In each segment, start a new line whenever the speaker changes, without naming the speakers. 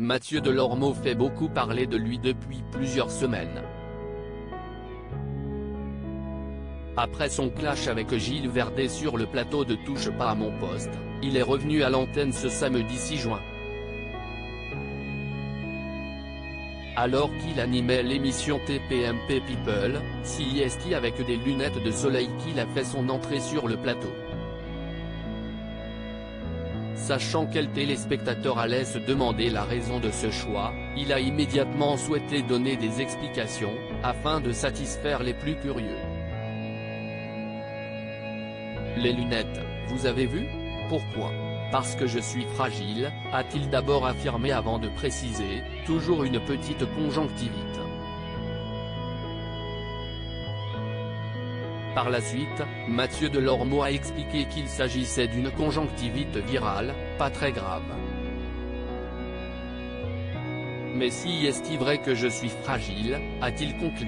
Mathieu Delormeau fait beaucoup parler de lui depuis plusieurs semaines. Après son clash avec Gilles Verdet sur le plateau de Touche pas à mon poste, il est revenu à l'antenne ce samedi 6 juin. Alors qu'il animait l'émission TPMP People, CIST avec des lunettes de soleil qu'il a fait son entrée sur le plateau. Sachant quel téléspectateur allait se demander la raison de ce choix, il a immédiatement souhaité donner des explications, afin de satisfaire les plus curieux. Les lunettes, vous avez vu? Pourquoi? Parce que je suis fragile, a-t-il d'abord affirmé avant de préciser, toujours une petite conjonctivite. Par la suite, Mathieu Delormeau a expliqué qu'il s'agissait d'une conjonctivite virale, pas très grave. Mais si est-il vrai que je suis fragile, a-t-il conclu.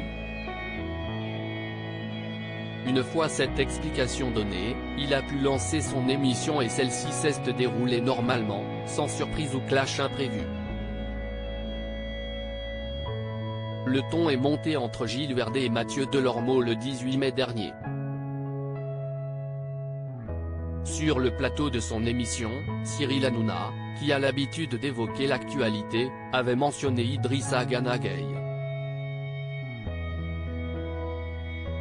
Une fois cette explication donnée, il a pu lancer son émission et celle-ci s'est déroulée normalement, sans surprise ou clash imprévu. Le ton est monté entre Gilles Verdet et Mathieu Delormeau le 18 mai dernier. Sur le plateau de son émission, Cyril Hanouna, qui a l'habitude d'évoquer l'actualité, avait mentionné Idrissa Gana Gueye.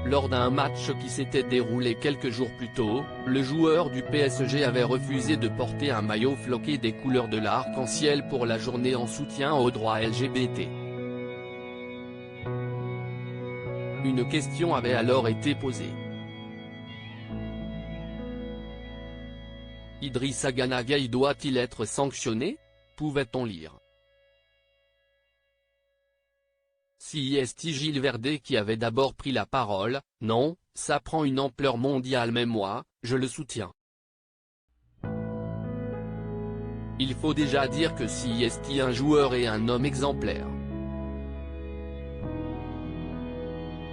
Lors d'un match qui s'était déroulé quelques jours plus tôt, le joueur du PSG avait refusé de porter un maillot floqué des couleurs de l'arc-en-ciel pour la journée en soutien aux droits LGBT. Une question avait alors été posée. Idrissa Gana Gueye doit-il être sanctionné? Pouvait-on lire. CIST Gilles Verdet qui avait d'abord pris la parole, non, ça prend une ampleur mondiale mais moi, je le soutiens. Il faut déjà dire que CIST est un joueur et un homme exemplaire.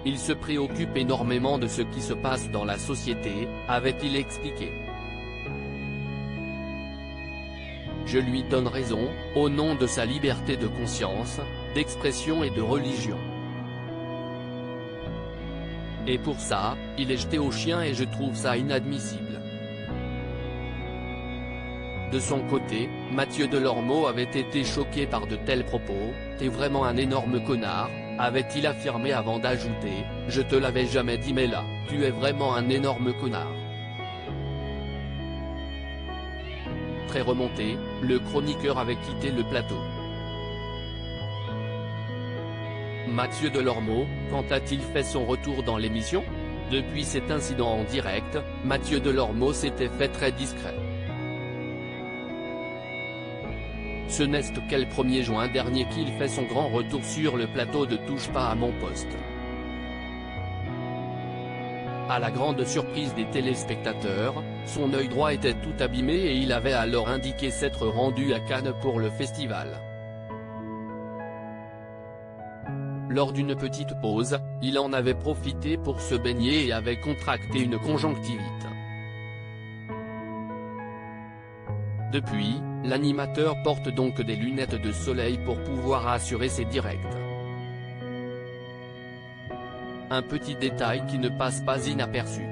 Il se préoccupe énormément de ce qui se passe dans la société, avait-il expliqué. Je lui donne raison, au nom de sa liberté de conscience, d'expression et de religion. Et pour ça, il est jeté au chien et je trouve ça inadmissible. De son côté, Mathieu Delormeau avait été choqué par de tels propos, « T'es vraiment un énorme connard », avait-il affirmé avant d'ajouter, « Je te l'avais jamais dit mais là, tu es vraiment un énorme connard ». Très remonté, le chroniqueur avait quitté le plateau. Mathieu Delormeau, quand a-t-il fait son retour dans l'émission? Depuis cet incident en direct, Mathieu Delormeau s'était fait très discret. Ce n'est qu'elle 1er juin dernier qu'il fait son grand retour sur le plateau de Touche pas à mon poste. À la grande surprise des téléspectateurs, son œil droit était tout abîmé et il avait alors indiqué s'être rendu à Cannes pour le festival. Lors d'une petite pause, il en avait profité pour se baigner et avait contracté une conjonctivite. Depuis, l'animateur porte donc des lunettes de soleil pour pouvoir assurer ses directs. Un petit détail qui ne passe pas inaperçu.